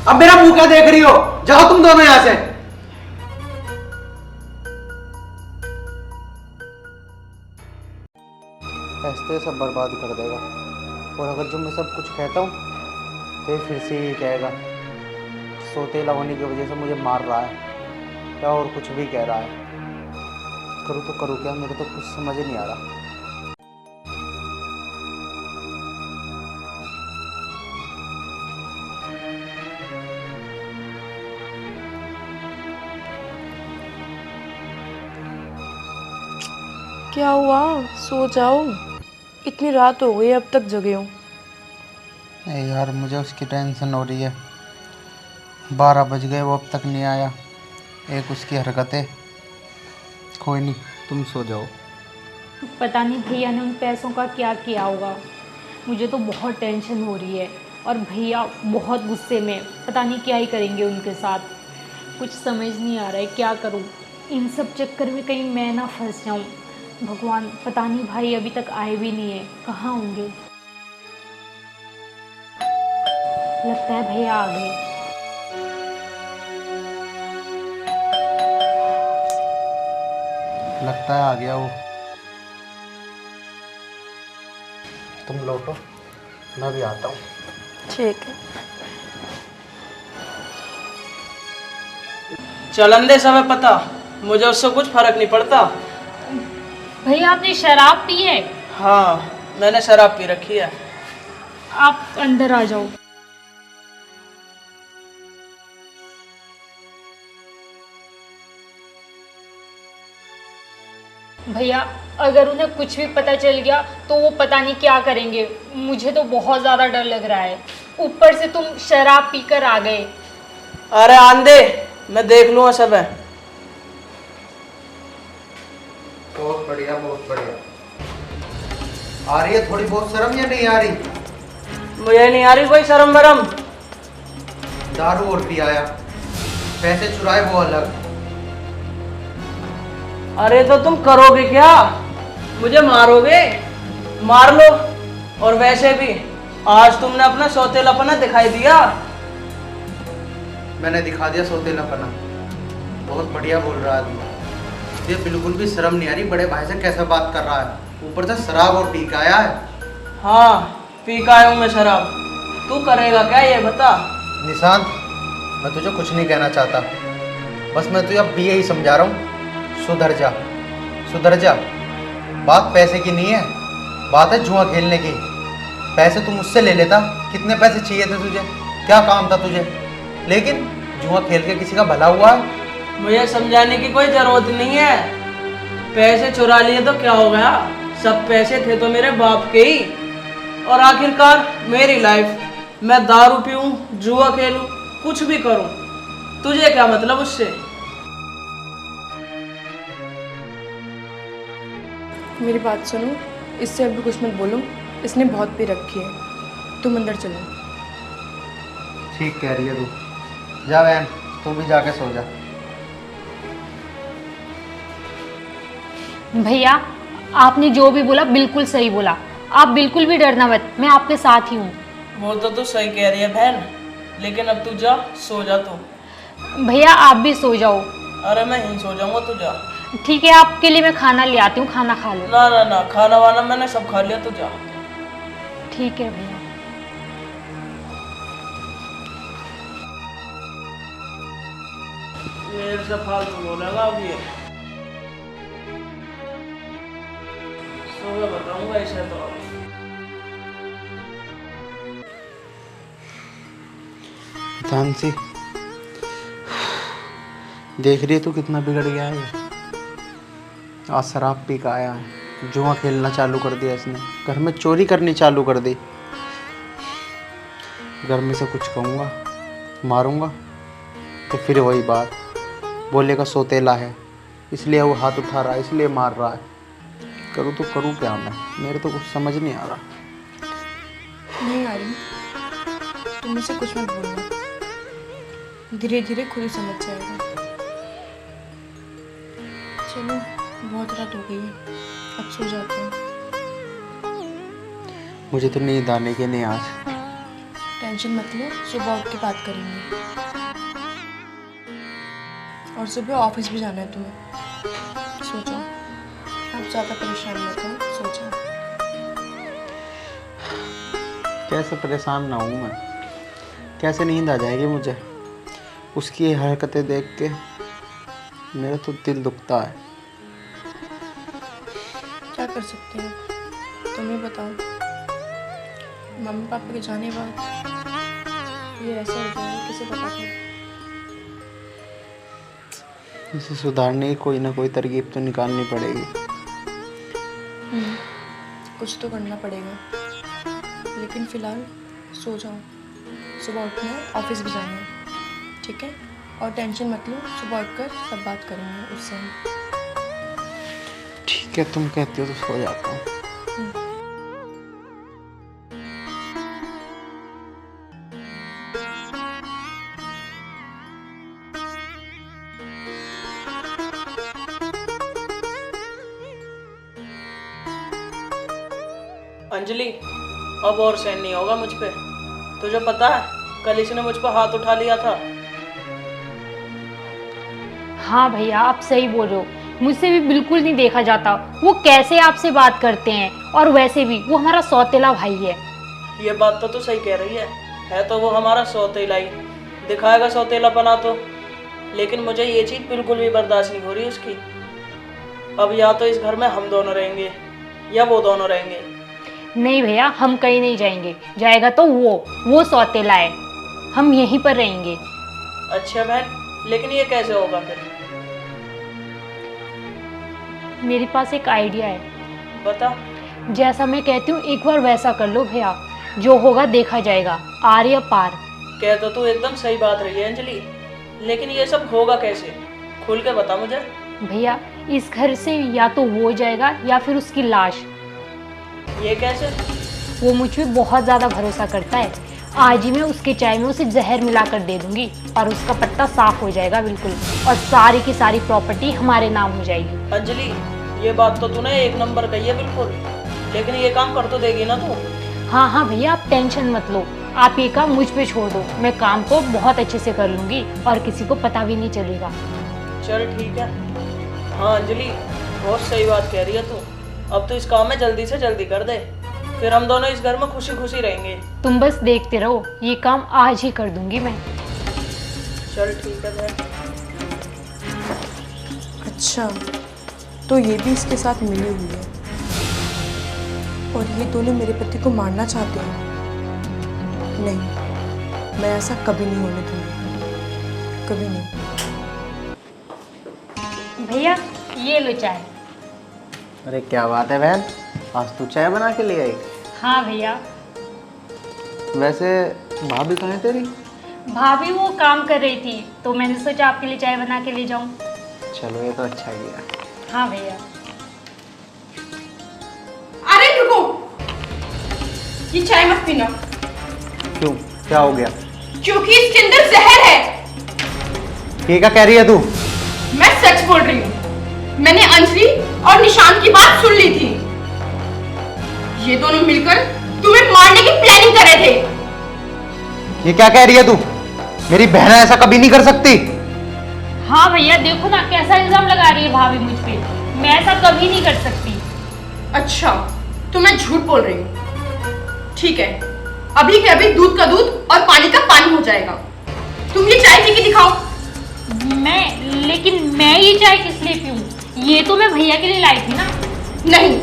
अब मेरा मुंह क्या देख रही हो? जाओ तुम दोनों यहां से। पैसे सब बर्बाद कर देगा, और अगर जो मैं सब कुछ कहता हूँ तो ये फिर से ही कहेगा सौतेला होने की वजह से मुझे मार रहा है, या और कुछ भी कह रहा है। करूँ तो करूँ क्या, मेरे तो कुछ समझ ही नहीं आ रहा। क्या हुआ, सो जाओ। इतनी रात हो गई, अब तक जगे हो। यार मुझे उसकी टेंशन हो रही है। 12 बज गए, वो अब तक नहीं आया। एक उसकी हरकतें। कोई नहीं, तुम सो जाओ। पता नहीं भैया ने उन पैसों का क्या किया होगा। मुझे तो बहुत टेंशन हो रही है, और भैया बहुत गुस्से में, पता नहीं क्या ही करेंगे उनके साथ। कुछ समझ नहीं आ रहा है क्या करूं। इन सब चक्कर में कहीं मैं ना फंस जाऊं। भगवान, पता नहीं भाई अभी तक आए भी नहीं है, कहाँ होंगे। लगता है भैया आ गए। लगता है आ गया वो। तुम लौटो, मैं भी आता हूँ। ठीक है। चलन दे समय पता, मुझे उससे कुछ फर्क नहीं पड़ता। भैया आपने शराब पी है? हाँ, मैंने शराब पी रखी है। आप अंदर आ जाओ। भैया अगर उन्हें कुछ भी पता चल गया तो वो पता नहीं क्या करेंगे। मुझे तो बहुत ज़्यादा डर लग रहा है। ऊपर से तुम शराब पीकर आ गए। अरे आंधे, मैं देख लूँगा सब है। बहुत बढ़िया, बहुत बढ़िया। आ रही है थोड़ी बहुत शर्म या नहीं आ रही? मुझे नहीं आ रही कोई शर्म वरम। दारू और पी आया, पैसे चुराए वो अलग। अरे तो तुम करोगे क्या? मुझे मारोगे? मार लो। और वैसे भी आज तुमने अपना सौतेलापना दिखाई दिया। मैंने दिखा दिया सौतेलापना। बहुत बढ़िया बोल रहा है तू। ये बिल्कुल भी शर्म नहीं आ रही, बड़े भाई से कैसे बात कर रहा है, ऊपर से शराब और पी के आया है। हाँ, पी के आया हूँ मैं शराब। तू करेगा क्या ये बता। निशांत, मैं तुझे कुछ नहीं कहना चाहता, बस मैं तुझे अब भी यही समझा रहा हूँ, सुधर जा, सुधर जा। बात पैसे की नहीं है, बात है जुआ खेलने की। पैसे तू मुझसे ले लेता, कितने पैसे चाहिए थे तुझे, क्या काम था तुझे, लेकिन जुआ खेल के किसी का भला हुआ है? मुझे समझाने की कोई जरूरत नहीं है। पैसे चुरा लिए तो क्या हो गया, सब पैसे थे तो मेरे बाप के ही। और आखिरकार मेरी लाइफ, मैं दारू पीऊं, जुआ खेलूं, कुछ भी करूं, तुझे क्या मतलब उससे? मेरी बात सुनो, इससे अभी कुछ मत बोलो, इसने बहुत पी रखी है। तुम अंदर चलो। ठीक कह रही है तू, जा बहन, तू भी जाके सो जा। भैया, आपने जो भी बोला बिल्कुल सही बोला। आप बिल्कुल भी डरना मत, मैं आपके साथ ही हूँ। वो तो तू सही कह रही है बहन, लेकिन अब तू जा, सो जा तू। भैया आप भी सो जाओ। अरे मैं यहीं सो जाऊंगा, तू जा। ठीक है, आपके लिए मैं खाना ले आती हूँ, खाना खा लो। ना ना ना, खाना वाना मैंने सब खा लिया, तू जा। ठीक है भैया। मेरे से फालतू बोलेगा अब ये। सुबह बताऊंगा इसे तो। तानसी, देख रही है तू कितना बिगड़ गया है ये। आज शराब पी के आया है, जुआ खेलना चालू कर दिया इसने, घर में चोरी करनी चालू कर दी। घर में से कुछ कहूँगा, मारूंगा तो फिर वही बात, बोलेगा सौतेला है, इसलिए वो हाथ उठा रहा है, इसलिए मार रहा है। करूँ तो करूँ क्या मैं, मेरे तो कुछ समझ नहीं आ रहा। नहीं आ रही, तुम मुझसे कुछ मत बोलना, धीरे धीरे खुद ही समझ जाएगा। चलो, बहुत रात हो गई है, अब सो जाते हैं। मुझे तो नींद आने की नहीं आज। टेंशन मत लो, सुबह उठ के बात करेंगे। और सुबह ऑफिस भी जाना है तुम्हें। सो जाओ, आप ज़्यादा परेशान मत हो, सो जाओ। कैसे परेशान ना हूँ मैं, कैसे नींद आ जाएगी मुझे। उसकी ये हरकतें देख के मेरा तो दिल दुखता है। क्या कर सकते हैं, तुम ही बताओ। मम्मी पापा के जाने बाद ये ऐसा हो जाएगा, किसे पता था। इसे सुधारने की कोई ना कोई तरकीब तो निकालनी पड़ेगी। कुछ तो करना पड़ेगा, लेकिन फिलहाल सो जाओ। सुबह उठना है, ऑफिस भी जाना है, ठीक है? और टेंशन मत लो, सुबह उठकर सब बात करेंगे उससे। ठीक है, तुम कहती हो तो सो जाता हूँ। अंजलि, अब और सहन नहीं होगा मुझ पे। तुझे पता है, कल इसने मुझ पर हाथ उठा लिया था। हाँ भैया, आप सही बोल रहे हो, मुझसे भी बिल्कुल नहीं देखा जाता। वो कैसे आपसे बात करते हैं, और वैसे भी वो हमारा सौतेला भाई है। ये बात तो तू सही कह रही है तो वो हमारा सौतेला ही, दिखाएगा सौतेलापना तो। लेकिन मुझे ये चीज़ बिल्कुल भी बर्दाश्त नहीं हो रही उसकी। अब या तो इस घर में हम दोनों रहेंगे या वो दोनों रहेंगे। नहीं भैया, हम कहीं नहीं जाएंगे, जाएगा तो वो सौतेला है, हम यहीं पर रहेंगे। अच्छा बहन, लेकिन ये कैसे होगा फिर? मेरे पास एक आइडिया है। बता। जैसा मैं कहती हूँ एक बार वैसा कर लो भैया, जो होगा देखा जाएगा, आर या पार। कह तो तू एकदम सही बात रही है अंजलि, लेकिन ये सब होगा कैसे? खुल के बता मुझे। भैया, इस घर से या तो वो जाएगा या फिर उसकी लाश। ये कैसे? वो मुझ पे बहुत ज़्यादा भरोसा करता है, आज ही मैं उसके चाय में उसे जहर मिला कर दे दूंगी और उसका पत्ता साफ हो जाएगा बिल्कुल, और सारी की सारी प्रॉपर्टी हमारे नाम हो जाएगी। अंजलि, ये बात तो तूने एक नंबर कही है बिल्कुल, लेकिन ये काम कर तो देगी ना तू? हाँ हाँ भैया, आप टेंशन मत लो, आप ये काम मुझ पे छोड़ दो, मैं काम को बहुत अच्छे से कर लूंगी और किसी को पता भी नहीं चलेगा। चल ठीक है। हाँ अंजलि, बहुत सही बात कह रही है तू। अब तो इस काम में जल्दी से जल्दी कर दे, फिर हम दोनों इस घर में खुशी खुशी रहेंगे। तुम बस देखते रहो, ये काम आज ही कर दूंगी मैं। चल ठीक है बहन। अच्छा, तो ये भी इसके साथ मिली हुई है और ये दोनों मेरे पति को मारना चाहते हैं। नहीं, मैं ऐसा कभी नहीं होने दूंगी, कभी नहीं। भैया ये लो चाय। अरे क्या बात है बहन, आज तू चाय बना के ले आई? हाँ भैया। वैसे भाभी कहाँ है तेरी? भाभी वो काम कर रही थी तो मैंने सोचा आपके लिए चाय बना के ले जाऊं। चलो ये तो अच्छा किया। हाँ भैया। अरे रुको, ये चाय मत पीना। क्यों, क्या हो गया? क्योंकि इसके अंदर जहर है। ये क्या कह रही है तू? मैं सच बोल रही हूँ, मैंने अंजलि और निशान की बात सुन ली थी। ये दोनों मिलकर तुम्हें मारने की प्लानिंग कर रहे थे। ये क्या कह रही है तू? मेरी बहन ऐसा कभी नहीं कर सकती। हाँ भैया, देखो ना कैसा इल्जाम लगा रही है भाभी मुझ पे, मैं ऐसा कभी नहीं कर सकती। अच्छा, तो मैं झूठ बोल रही हूँ। ठीक है, अभी के अभी दूध का दूध और पानी का पानी हो जाएगा। तुम ये चाय पी के दिखाओ। लेकिन मैं ये चाय किस लिए पीऊं? ये तो मैं भैया के लिए लाई थी ना। नहीं,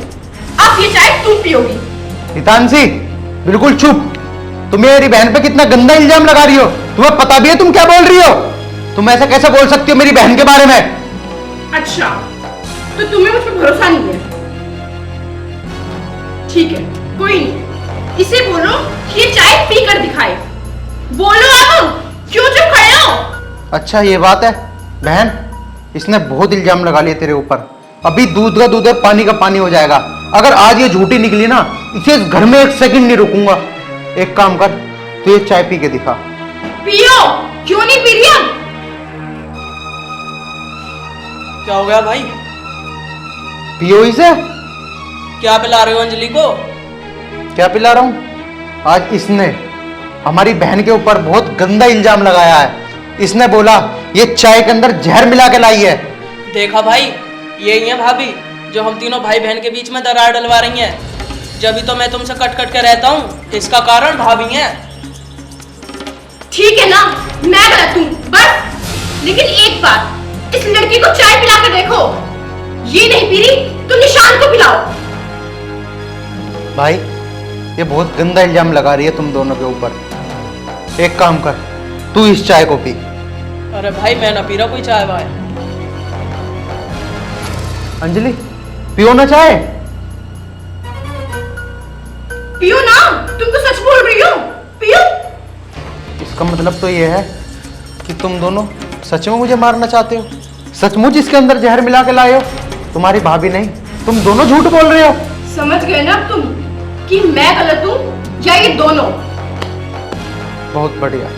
अब ये चाय तुम पियोगी। हितांशी, बिल्कुल चुप। तुम मेरी बहन पे कितना गंदा इल्जाम लगा रही हो, तुम्हें पता भी है तुम क्या बोल रही हो? तुम ऐसा कैसे बोल सकती हो मेरी बहन के बारे में? अच्छा, तो तुम्हें मुझ पर भरोसा नहीं है। ठीक है, कोई नहीं, इसे बोलो कि ये चाय पी कर दिखाए। बोलो अब, क्यों चुप खड़े हो? अच्छा ये बात है बहन, इसने बहुत इल्जाम लगा लिए तेरे ऊपर। अभी दूध का दूध है, पानी का पानी हो जाएगा। अगर आज ये झूठी निकली ना, इसे इस घर में एक सेकंड नहीं रुकूंगा। एक काम कर, तू ये चाय पी के दिखा। पियो, क्यों नहीं पी रही अब? क्या हो गया भाई? पियो इसे। क्या पिला रहे हो अंजलि को? क्या पिला रहा हूं? आज इसने हमारी बहन के ऊपर बहुत गंदा इल्जाम लगाया है। इसने बोला ये चाय के अंदर जहर मिला के लाई है। देखा भाई, यही है भाभी जो हम तीनों भाई बहन के बीच में दरार डलवा रही हैं। जब भी तो मैं तुमसे कट कट के रहता हूँ, इसका कारण भाभी है। ठीक है ना, मैं गलत हूँ बस। लेकिन एक बात, इस लड़की को चाय पिला कर देखो। ये नहीं पी रही तो निशान को पिलाओ। भाई ये बहुत गंदा इल्जाम लगा रही है तुम दोनों के ऊपर। एक काम कर, तू इस चाय को पी। अरे भाई मैं ना पी रहा कोई चाय वाय। अंजलि पियो ना चाय। पियो ना, तुम तो सच बोल रही हो, पियो। इसका मतलब तो ये है कि तुम दोनों सच में मुझे मारना चाहते हो। सचमुच इसके अंदर जहर मिला के लाए हो। तुम्हारी भाभी नहीं, तुम दोनों झूठ बोल रहे हो। समझ गए ना तुम कि मैं गलत हूँ या ये दोनों? बहुत बढ़िया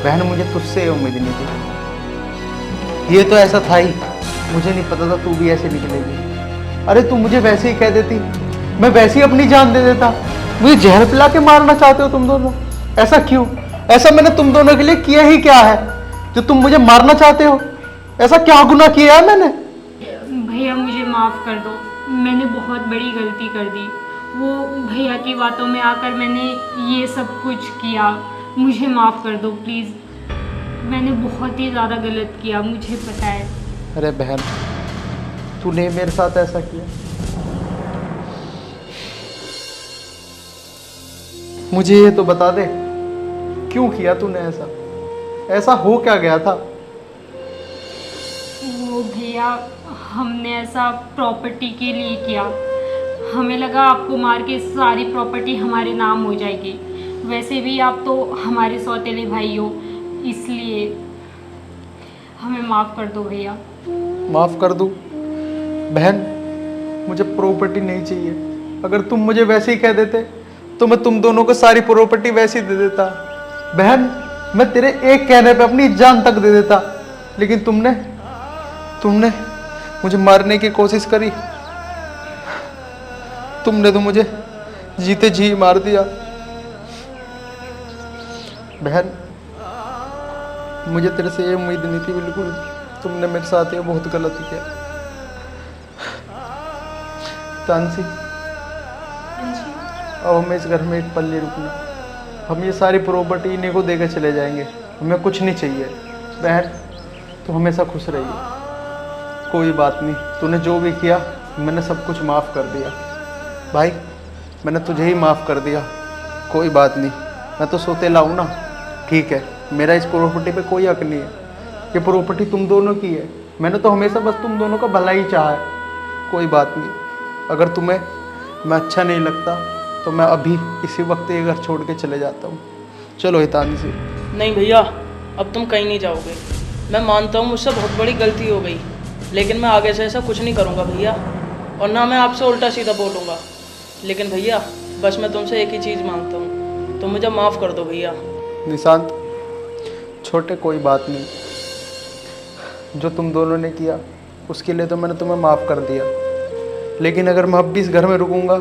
बहन, मुझे तुझसे ये उम्मीद नहीं थी। ये तो ऐसा था ही, मुझे नहीं पता था तू भी ऐसे निकलेगी। अरे तू मुझे वैसे ही कह देती, मैं वैसे ही अपनी जान दे देता। मुझे जहर पिला के मारना चाहते हो तुम दोनों? ऐसा क्यों? ऐसा मैंने तुम दोनों के लिए किया ही क्या है जो तुम मुझे मारना चाहते हो? ऐसा क्या गुनाह किया है मैंने? भैया मुझे माफ़ कर दो, मैंने बहुत बड़ी गलती कर दी। वो भैया की बातों में आकर मैंने ये सब कुछ किया, मुझे माफ़ कर दो प्लीज़। मैंने बहुत ही ज़्यादा गलत किया, मुझे पता है। अरे बहन, तूने मेरे साथ ऐसा किया, मुझे ये तो बता दे क्यों किया तूने ऐसा? ऐसा हो क्या गया था? वो भैया, हमने ऐसा प्रॉपर्टी के लिए किया। हमें लगा आपको मार के सारी प्रॉपर्टी हमारे नाम हो जाएगी। वैसे भी आप तो हमारे सौतेले भाई हो, इसलिए हमें माफ़ कर दो भैया। माफ कर दूं? बहन, मुझे प्रॉपर्टी नहीं चाहिए। अगर तुम मुझे वैसे ही कह देते तो मैं तुम दोनों को सारी प्रॉपर्टी वैसे ही दे देता। बहन, मैं तेरे एक कहने पे अपनी जान तक दे देता, लेकिन तुमने मुझे मारने की कोशिश करी। तुमने तो मुझे जीते जी मार दिया। बहन, मुझे तेरे से ये उम्मीद नहीं थी बिल्कुल। तुमने मेरे साथ ये बहुत गलत किया। तानसी, अब हमें इस घर में एक पल नहीं रुकना। हम ये सारी प्रॉपर्टी इन्हीं को देकर चले जाएंगे, हमें कुछ नहीं चाहिए। बहन, तू हमेशा खुश रहिए। कोई बात नहीं, तूने जो भी किया मैंने सब कुछ माफ़ कर दिया। भाई, मैंने तुझे ही माफ़ कर दिया। कोई बात नहीं, मैं तो सौतेला हूँ ना, ठीक है। मेरा इस प्रॉपर्टी पे कोई हक नहीं है। ये प्रॉपर्टी तुम दोनों की है। मैंने तो हमेशा बस तुम दोनों का भला ही चाहा है। कोई बात नहीं, अगर तुम्हें मैं अच्छा नहीं लगता तो मैं अभी इसी वक्त ये घर छोड़ के चले जाता हूँ। चलो हितांशी। नहीं भैया, अब तुम कहीं नहीं जाओगे। मैं मानता हूँ मुझसे बहुत बड़ी गलती हो गई, लेकिन मैं आगे से ऐसा कुछ नहीं करूँगा भैया, और ना मैं आपसे उल्टा सीधा बोलूँगा। लेकिन भैया, बस मैं तुमसे एक ही चीज़ मांगता हूँ, तुम मुझे माफ़ कर दो भैया। निशांत, छोटे कोई बात नहीं। जो तुम दोनों ने किया उसके लिए तो मैंने तुम्हें माफ़ कर दिया, लेकिन अगर मैं अब भी इस घर में रुकूंगा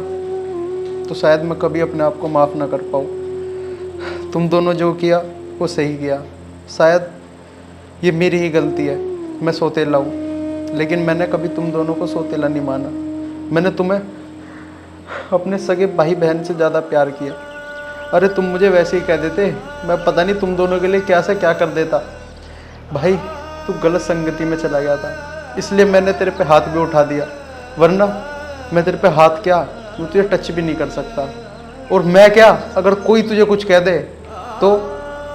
तो शायद मैं कभी अपने आप को माफ़ ना कर पाऊँ। तुम दोनों जो किया वो सही किया। शायद ये मेरी ही गलती है, मैं सौतेला हूँ, लेकिन मैंने कभी तुम दोनों को सौतेला नहीं माना। मैंने तुम्हें अपने सगे भाई बहन से ज़्यादा प्यार किया। अरे तुम मुझे वैसे ही कह देते, मैं पता नहीं तुम दोनों के लिए क्या से क्या कर देता। भाई, तू गलत संगति में चला गया था, इसलिए मैंने तेरे पे हाथ भी उठा दिया, वरना मैं तेरे पे हाथ क्या, मैं तुझे टच भी नहीं कर सकता। और मैं क्या, अगर कोई तुझे कुछ कह दे तो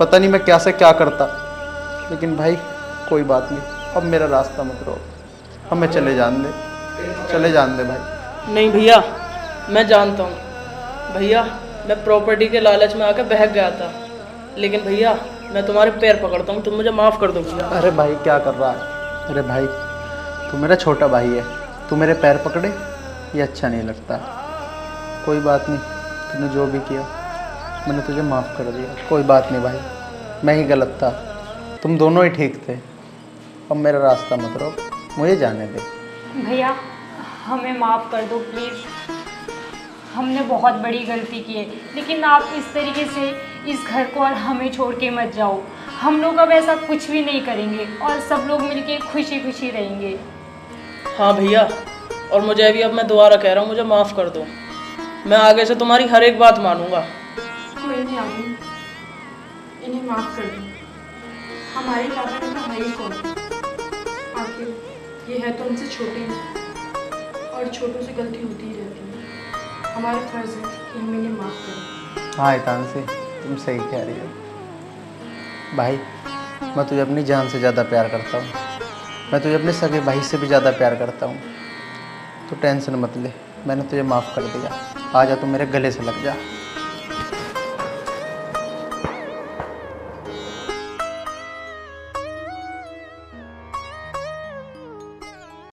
पता नहीं मैं क्या से क्या करता। लेकिन भाई, कोई बात नहीं, अब मेरा रास्ता मत रोक, हमें चले जाने दे भाई। नहीं भैया, मैं जानता हूँ भैया, मैं प्रॉपर्टी के लालच में आकर बहक गया था, लेकिन भैया मैं तुम्हारे पैर पकड़ता हूँ, तुम मुझे माफ़ कर दो भैया। अरे भाई, क्या कर रहा है? अरे भाई, तू मेरा छोटा भाई है, तू मेरे पैर पकड़े ये अच्छा नहीं लगता। कोई बात नहीं, तूने जो भी किया मैंने तुझे माफ़ कर दिया। कोई बात नहीं भाई, मैं ही गलत था, तुम दोनों ही ठीक थे। अब मेरा रास्ता मत रोक, मुझे जाने दे। भैया, हमें माफ़ कर दो प्लीज़। हमने बहुत बड़ी गलती की है, लेकिन आप इस तरीके से इस घर को और हमें छोड़ के मत जाओ। हम लोग अब ऐसा कुछ भी नहीं करेंगे और सब लोग मिलके खुशी खुशी रहेंगे। हाँ भैया, और मुझे अभी अब मैं दोबारा कह रहा हूँ, मुझे माफ़ कर दो। मैं आगे से तुम्हारी हर एक बात मानूंगा। कोई नहीं आमी, इन्हें माफ़ कर दो। हमारे लाभ में तो भाई कौन, आखिर ये है तो उनसे छोटे हैं और छोटों से गलती होती ही रहती है। हमारा फर्ज है कि हम इन्हें माफ़ करें। हाँ हितांशी, तुम सही कह रही हो। भाई, मैं तुझे अपनी जान से ज़्यादा प्यार करता हूँ, मैं तुझे अपने सगे भाई से भी ज़्यादा प्यार करता हूँ। तो टेंशन मत ले, मैंने तुझे माफ़ कर दिया। आ जा, तू मेरे गले से लग जा।